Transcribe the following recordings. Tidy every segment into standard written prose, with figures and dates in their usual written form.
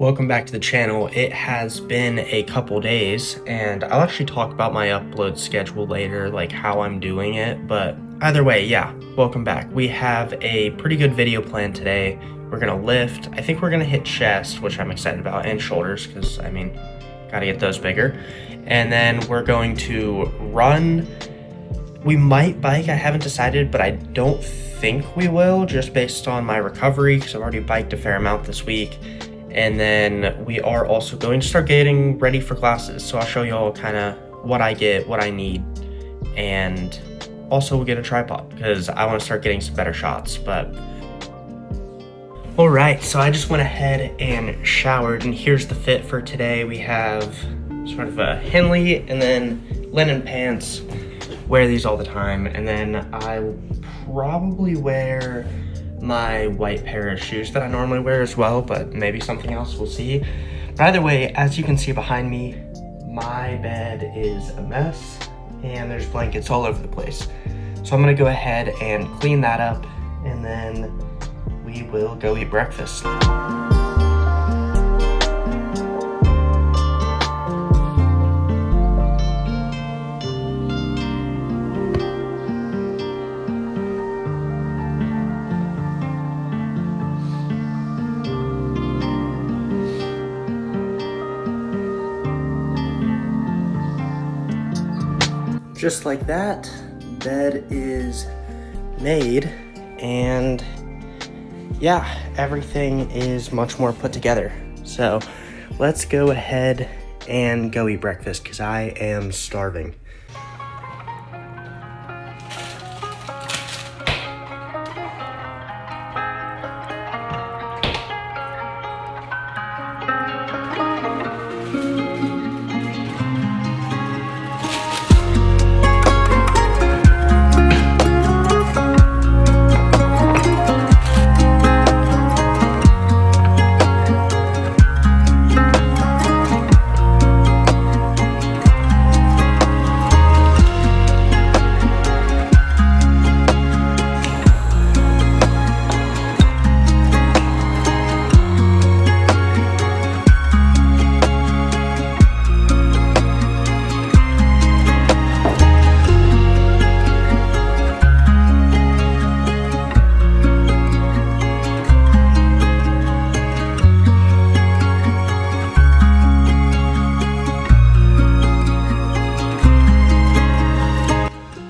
Welcome back to the channel. It has been a couple days and I'll actually talk about my upload schedule later, like how I'm doing it, but either way, yeah, welcome back. We have a pretty good video plan today. We're gonna lift. I think we're gonna hit chest, which I'm excited about, and shoulders, because I mean, gotta get those bigger. And then we're going to run. We might bike, I haven't decided, but I don't think we will, just based on my recovery, because I've already biked a fair amount this week. And then we are also going to start getting ready for classes. So I'll show you all kind of what I get, what I need, and also we'll get a tripod because I want to start getting some better shots. But all right, so I just went ahead and showered, and here's the fit for today. We have sort of a Henley and then linen pants. Wear these all the time, and then I will probably wear my white pair of shoes that I normally wear as well, but maybe something else, we'll see. But either way, as you can see behind me, my bed is a mess and there's blankets all over the place. So I'm gonna go ahead and clean that up, and then we will go eat breakfast. Just like that, bed is made, and yeah, everything is much more put together. So let's go ahead and go eat breakfast because I am starving.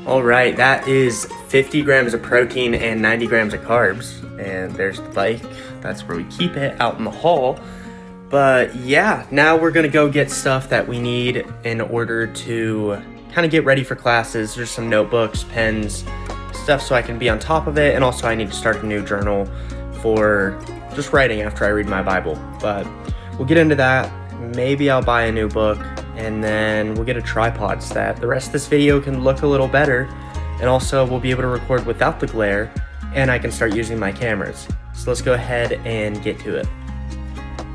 All right, that is 50 grams of protein and 90 grams of carbs. And there's the bike. That's where we keep it, out in the hall. But yeah, now we're gonna go get stuff that we need in order to kind of get ready for classes. There's some notebooks, pens, stuff so I can be on top of it. And also I need to start a new journal for just writing after I read my Bible. But we'll get into that. Maybe I'll buy a new book, and then we'll get a tripod so that the rest of this video can look a little better, and also we'll be able to record without the glare, and I can start using my cameras. So let's go ahead and get to it.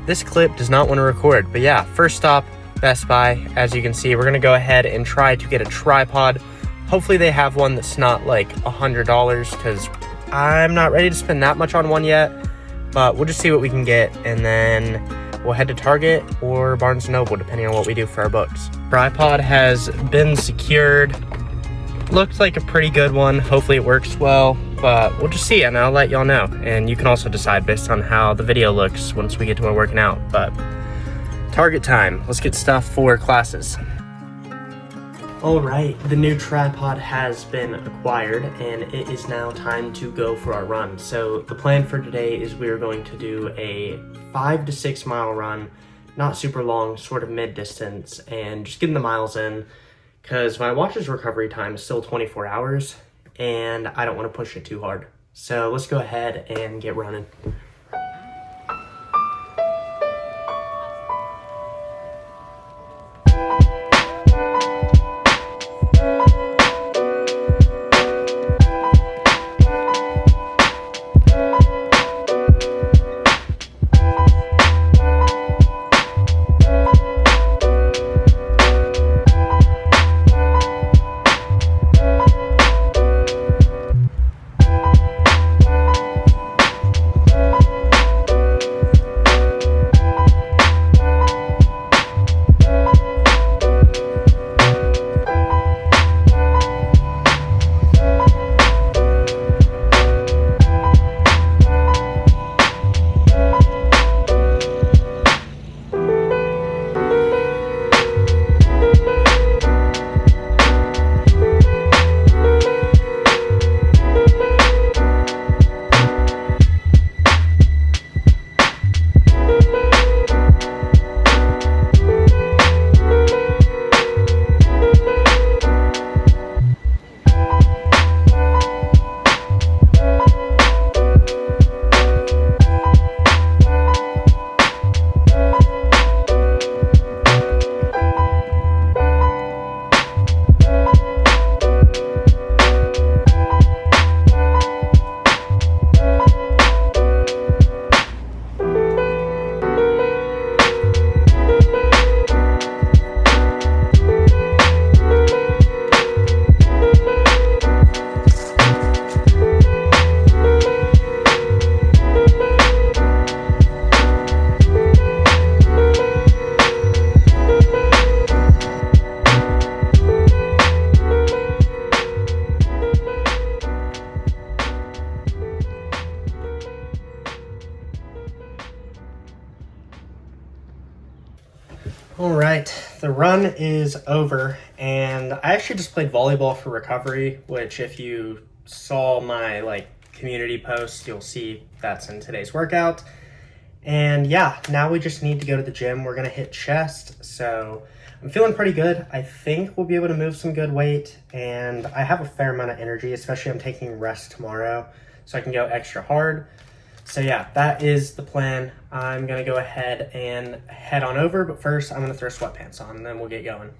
This clip does not want to record, but yeah, first stop, Best Buy. As you can see, we're gonna go ahead and try to get a tripod. Hopefully they have one that's not like $100, because I'm not ready to spend that much on one yet, but we'll just see what we can get, and then we'll head to Target or Barnes & Noble, depending on what we do for our books. Tripod has been secured. Looks like a pretty good one. Hopefully it works well, but we'll just see, and I'll let y'all know. And you can also decide based on how the video looks once we get to my working out. But Target time. Let's get stuff for classes. All right, the new tripod has been acquired, and it is now time to go for our run. So the plan for today is we're going to do a 5 to 6 mile run, not super long, sort of mid-distance, and just getting the miles in, because my watch's recovery time is still 24 hours, and I don't want to push it too hard. So let's go ahead and get running. All right, the run is over, and I actually just played volleyball for recovery, which if you saw my community post, you'll see that's in today's workout. And yeah, now we just need to go to the gym. We're gonna hit chest, so I'm feeling pretty good. I think we'll be able to move some good weight, and I have a fair amount of energy, especially I'm taking rest tomorrow, so I can go extra hard. So yeah, that is the plan. I'm gonna go ahead and head on over, but first I'm gonna throw sweatpants on and then we'll get going.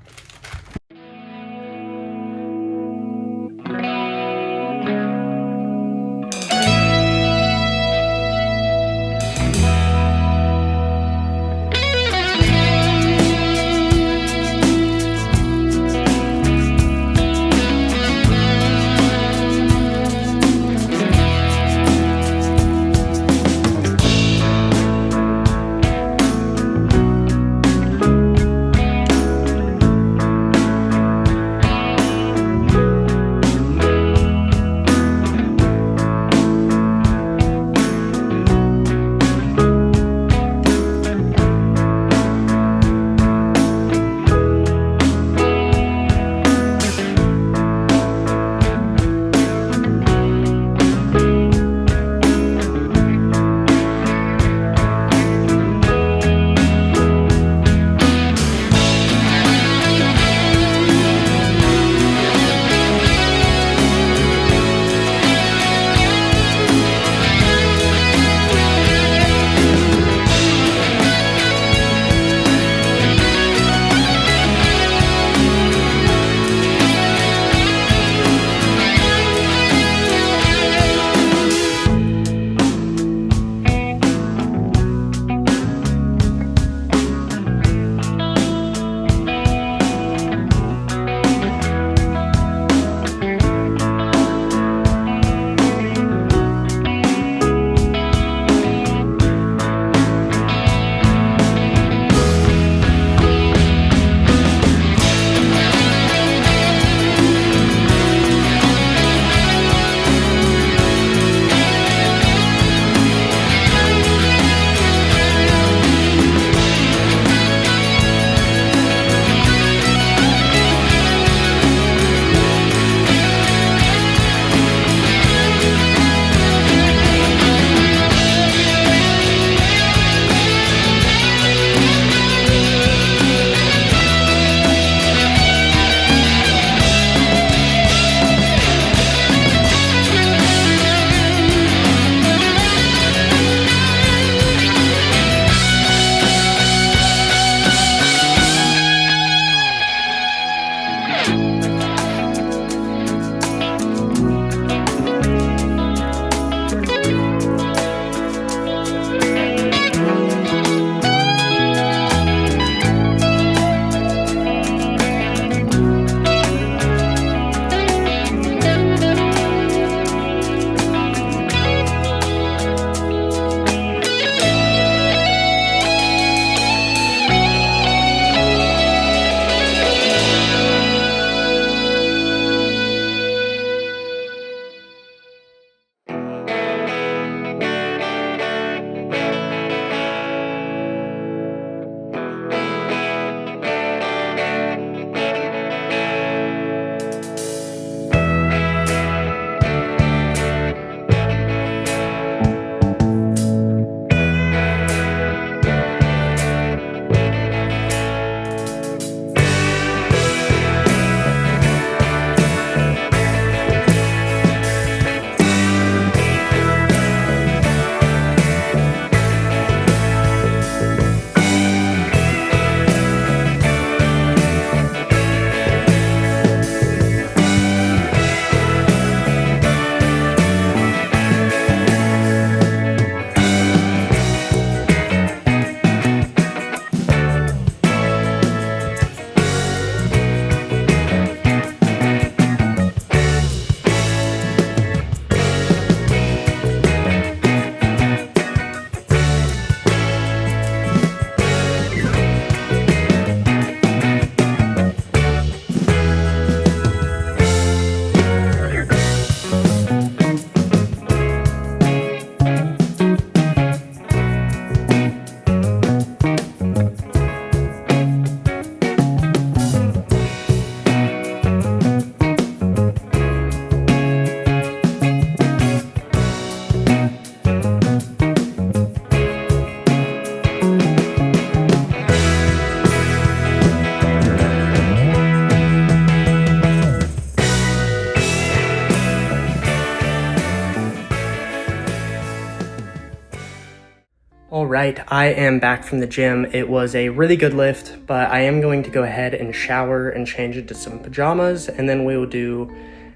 right, I am back from the gym. It was a really good lift, but I am going to go ahead and shower and change into some pajamas, and then we will do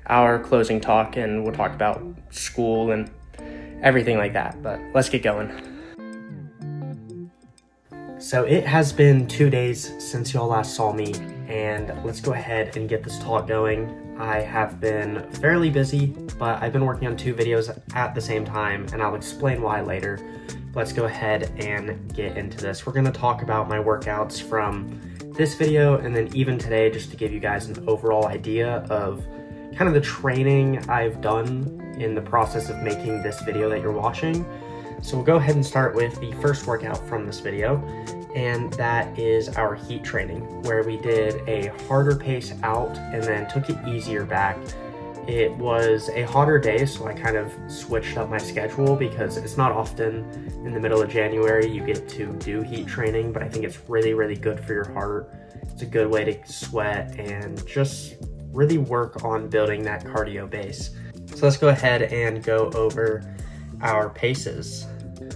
our closing talk, and we'll talk about school and everything like that. But let's get going. So it has been 2 days since y'all last saw me, and let's go ahead and get this talk going. I have been fairly busy, but I've been working on 2 videos at the same time, and I'll explain why later. Let's go ahead and get into this. We're gonna talk about my workouts from this video and then even today, just to give you guys an overall idea of kind of the training I've done in the process of making this video that you're watching. So we'll go ahead and start with the first workout from this video, and that is our heat training, where we did a harder pace out and then took it easier back. It was a hotter day, so I kind of switched up my schedule because it's not often in the middle of January you get to do heat training, but I think it's really, really good for your heart. It's a good way to sweat and just really work on building that cardio base. So let's go ahead and go over our paces.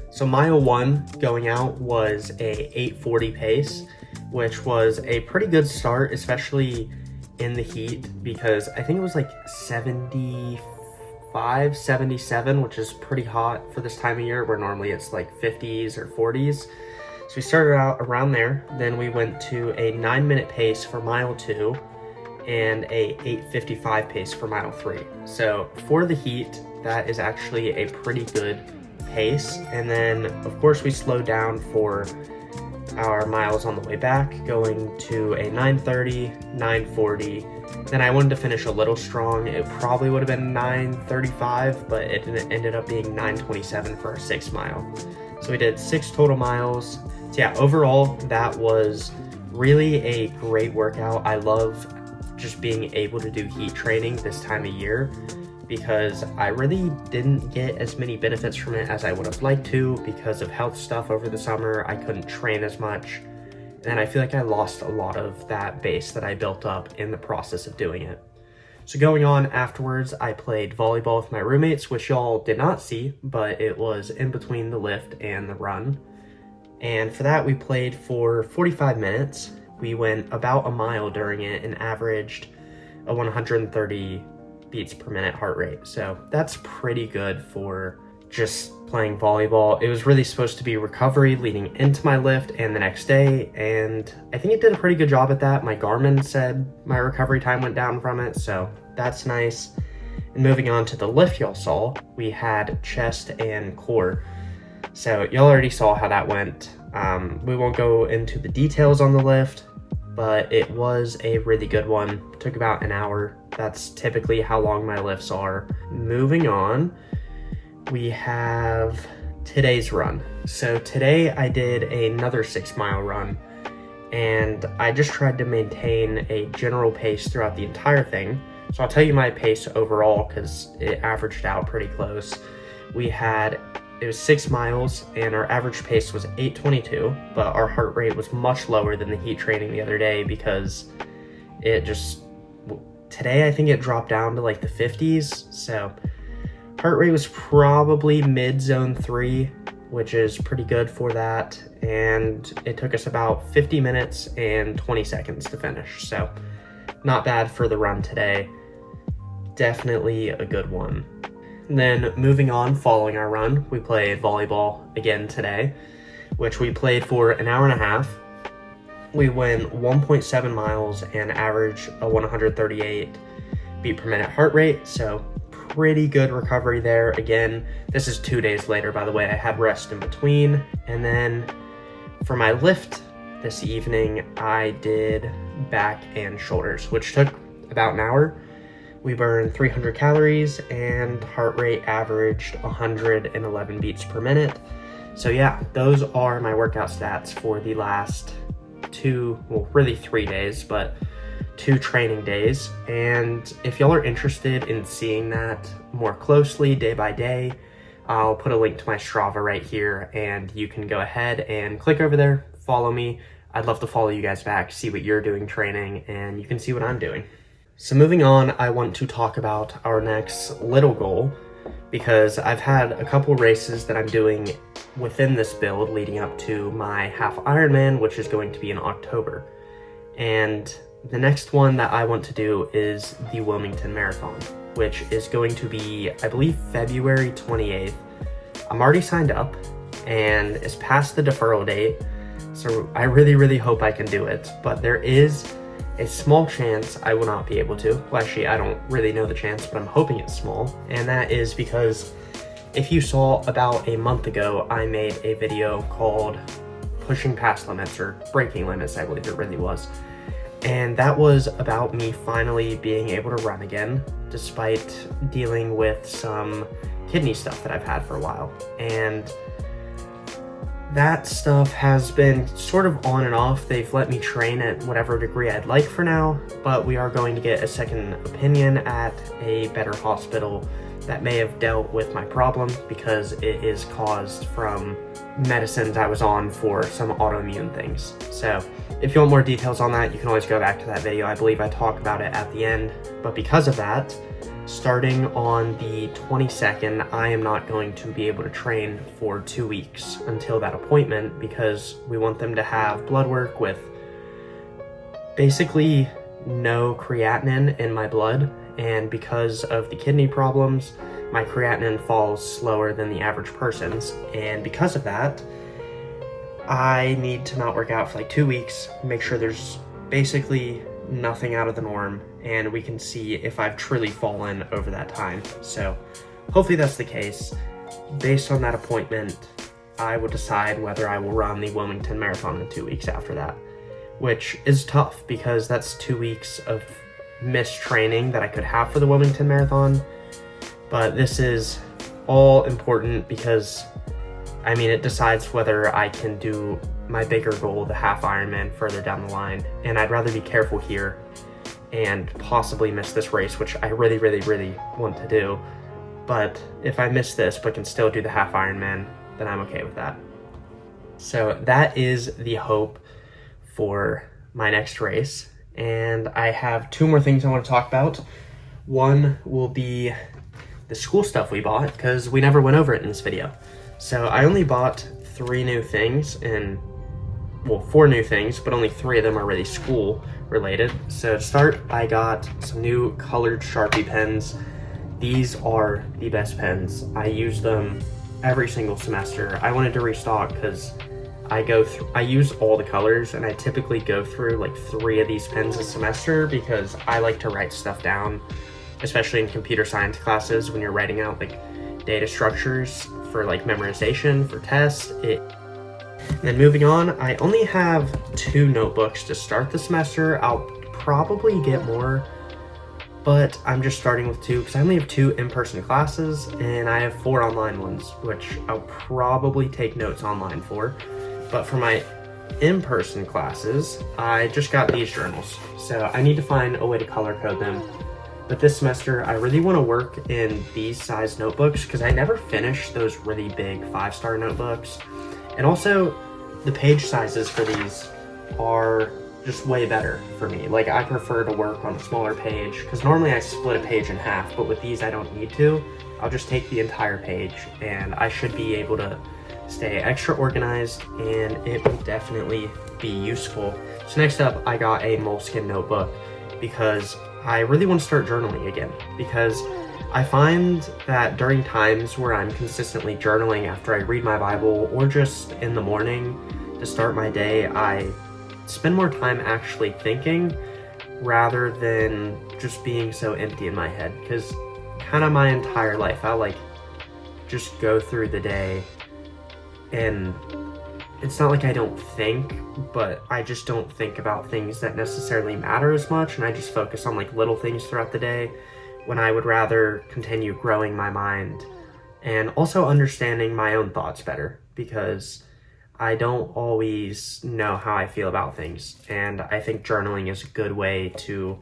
So mile 1 going out was a 8:40 pace, which was a pretty good start, especially in the heat, because I think it was like 75, 77, which is pretty hot for this time of year, where normally it's like 50s or 40s. So we started out around there. Then we went to a 9-minute pace for mile 2 and a 8:55 pace for mile 3. So for the heat, that is actually a pretty good pace. And then of course we slowed down for our miles on the way back, going to a 9:30, 9:40. Then I wanted to finish a little strong. It probably would have been 9:35, but it ended up being 9:27 for our 6th mile. So we did 6 total miles. So yeah, overall that was really a great workout. I love just being able to do heat training this time of year, because I really didn't get as many benefits from it as I would have liked to because of health stuff over the summer. I couldn't train as much, and I feel like I lost a lot of that base that I built up in the process of doing it. So going on afterwards, I played volleyball with my roommates, which y'all did not see, but it was in between the lift and the run. And for that, we played for 45 minutes. We went about a mile during it and averaged a 130 beats per minute heart rate. So that's pretty good for just playing volleyball. It was really supposed to be recovery leading into my lift and the next day, and I think it did a pretty good job at that. My Garmin said my recovery time went down from it, so that's nice. And moving on to the lift y'all saw, we had chest and core. So y'all already saw how that went. We won't go into the details on the lift, but it was a really good one. It took about an hour. That's typically how long my lifts are. Moving on, we have today's run. So today I did another 6-mile run, and I just tried to maintain a general pace throughout the entire thing. So I'll tell you my pace overall because it averaged out pretty close. It was 6 miles and our average pace was 8:22, but our heart rate was much lower than the heat training the other day because today I think it dropped down to like the 50s. So heart rate was probably mid zone 3, which is pretty good for that. And it took us about 50 minutes and 20 seconds to finish. So not bad for the run today. Definitely a good one. And then moving on, following our run, we played volleyball again today, which we played for an hour and a half. We went 1.7 miles and averaged a 138 beat per minute heart rate. So pretty good recovery there. Again, this is 2 days later, by the way. I had rest in between. And then for my lift this evening, I did back and shoulders, which took about an hour. We burned 300 calories and heart rate averaged 111 beats per minute. So yeah, those are my workout stats for the last 3 days, but 2 training days. And if y'all are interested in seeing that more closely day by day, I'll put a link to my Strava right here, and you can go ahead and click over there, follow me. I'd love to follow you guys back, see what you're doing training, and you can see what I'm doing. So moving on, I want to talk about our next little goal, because I've had a couple races that I'm doing within this build leading up to my half Ironman, which is going to be in October. And the next one that I want to do is the Wilmington Marathon, which is going to be, I believe, February 28th. I'm already signed up and it's past the deferral date, so I really hope I can do it, but there is a small chance I will not be able to. Well, actually, I don't really know the chance, but I'm hoping it's small, and that is because if you saw about a month ago, I made a video called Pushing Past Limits, or Breaking Limits, I believe it really was. And that was about me finally being able to run again, despite dealing with some kidney stuff that I've had for a while. And that stuff has been sort of on and off. They've let me train at whatever degree I'd like for now, but we are going to get a second opinion at a better hospital that may have dealt with my problem, because it is caused from medicines I was on for some autoimmune things. So if you want more details on that, you can always go back to that video. I believe I talk about it at the end. But because of that, starting on the 22nd, I am not going to be able to train for 2 weeks until that appointment, because we want them to have blood work with basically no creatinine in my blood. And because of the kidney problems, my creatinine falls slower than the average person's. And because of that, I need to not work out for like 2 weeks, make sure there's basically nothing out of the norm, and we can see if I've truly fallen over that time. So hopefully that's the case. Based on that appointment, I will decide whether I will run the Wilmington Marathon in 2 weeks after that, which is tough because that's 2 weeks of missed training that I could have for the Wilmington Marathon. But this is all important because, I mean, it decides whether I can do my bigger goal, the half Ironman, further down the line. And I'd rather be careful here and possibly miss this race, which I really want to do. But if I miss this but can still do the half Ironman, then I'm okay with that. So that is the hope for my next race. And I have 2 more things I want to talk about. One will be the school stuff we bought, because we never went over it in this video. So I only bought 3 new things, and well, 4 new things, but only 3 of them are really school related. So to start, I got some new colored Sharpie pens. These are the best pens. I use them every single semester. I wanted to restock because I use all the colors, and I typically go through like 3 of these pens a semester because I like to write stuff down, especially in computer science classes when you're writing out like data structures for like memorization for tests. Then moving on, I only have 2 notebooks to start the semester. I'll probably get more, but I'm just starting with 2 because I only have 2 in-person classes and I have 4 online ones, which I'll probably take notes online for. But for my in-person classes, I just got these journals. So I need to find a way to color code them. But this semester, I really want to work in these size notebooks because I never finished those really big 5-star notebooks. And also, the page sizes for these are just way better for me. Like, I prefer to work on a smaller page because normally I split a page in half, but with these I don't need to. I'll just take the entire page and I should be able to stay extra organized, and it will definitely be useful. So next up, I got a Moleskine notebook because I really want to start journaling again, because I find that during times where I'm consistently journaling after I read my Bible or just in the morning to start my day, I spend more time actually thinking rather than just being so empty in my head. Because kind of my entire life, I like just go through the day and it's not like I don't think, but I just don't think about things that necessarily matter as much, and I just focus on like little things throughout the day when I would rather continue growing my mind and also understanding my own thoughts better, because I don't always know how I feel about things, and I think journaling is a good way to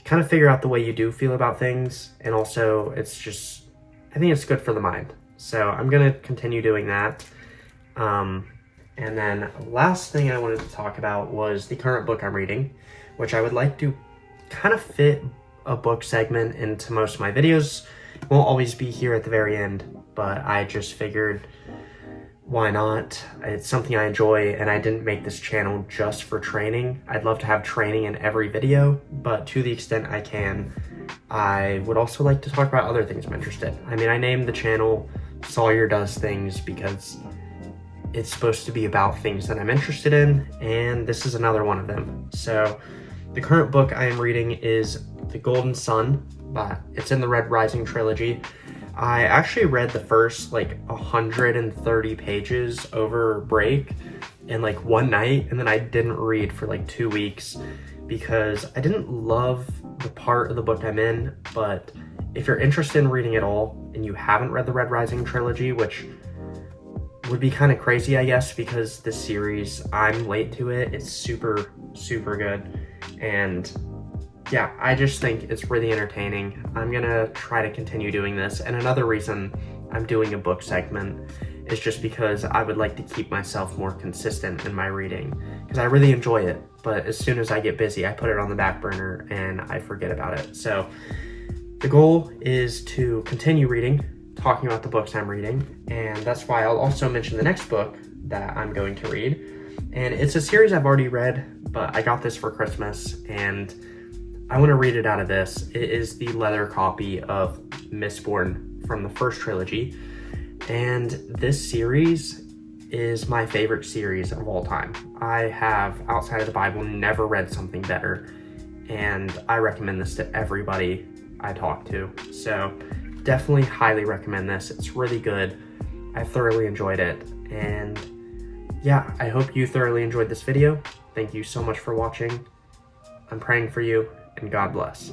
kind of figure out the way you do feel about things, and also I think it's good for the mind. So I'm gonna continue doing that. And then last thing I wanted to talk about was the current book I'm reading, which I would like to kind of fit a book segment into most of my videos, It won't always be here at the very end, but I just figured, why not? It's something I enjoy, and I didn't make this channel just for training. I'd love to have training in every video, but to the extent I can, I would also like to talk about other things I'm interested in. I mean, I named the channel Sawyer Does Things because it's supposed to be about things that I'm interested in, and this is another one of them. So the current book I am reading is The Golden Sun, but it's in the Red Rising trilogy. I actually read the first like 130 pages over break in like one night, and then I didn't read for like 2 weeks because I didn't love the part of the book I'm in. But if you're interested in reading it all and you haven't read the Red Rising trilogy, which would be kind of crazy, I guess, because this series, I'm late to it. It's super, super good. And yeah, I just think it's really entertaining. I'm gonna try to continue doing this. And another reason I'm doing a book segment is just because I would like to keep myself more consistent in my reading, because I really enjoy it. But as soon as I get busy, I put it on the back burner and I forget about it. So the goal is to continue reading, talking about the books I'm reading, and that's why I'll also mention the next book that I'm going to read. And it's a series I've already read, but I got this for Christmas, and I want to read it out of this. It is the leather copy of Mistborn from the first trilogy, and this series is my favorite series of all time. I have, outside of the Bible, never read something better, and I recommend this to everybody I talk to. So definitely highly recommend this. It's really good. I thoroughly enjoyed it, and yeah, I hope you thoroughly enjoyed this video. Thank you so much for watching. I'm praying for you, and God bless.